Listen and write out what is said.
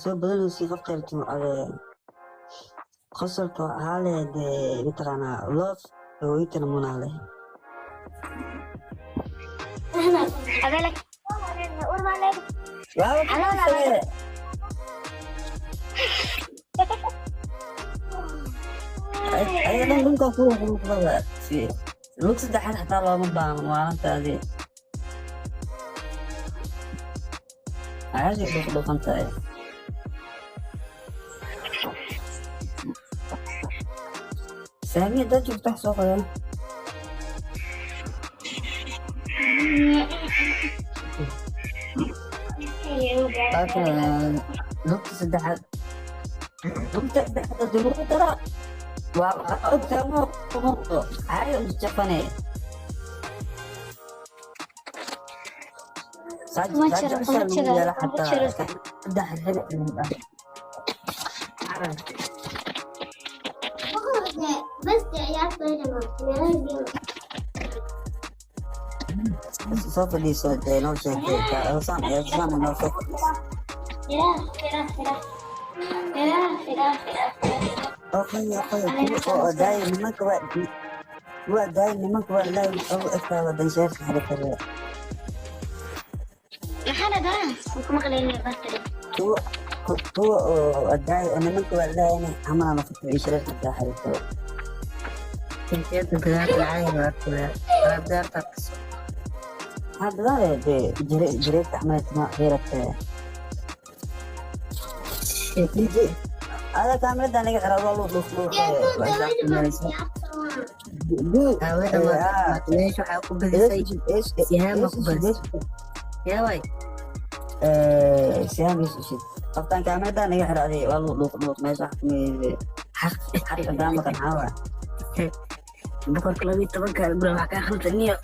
soo badanaysa qofka qosolka waxaa leh dee mataqaanaa love hooyintana munaa leh أبالك قرب عليك. ayana dhulka kuwada lug saddexaad xataa looma baahno maalintaadii caadi dhufan tahay saamiya dad joogta soo qodan lugta saddexaad dulugu dara waa ogtaamo umuqdo caadi usjafane soo fadhiiso noo sheegtay noo soo nimanka waa ilaahay ugu egtaada dansheerka xadikare kuwa oo adaay nimanka waa ilaahay amana nafta inshareerka taa xadikare hadda jireedka xamalatma xiirate هذا كامل ده نيجي على والله دخلوا ليش حاكم بهالشيء سهام بس يا وي سهام يسوي طبعا كامل ده نيجي على والله دخلوا ما يصح حق قدامك الحوا بكره كلامي طبعا كان بقول لك اخر الدنيا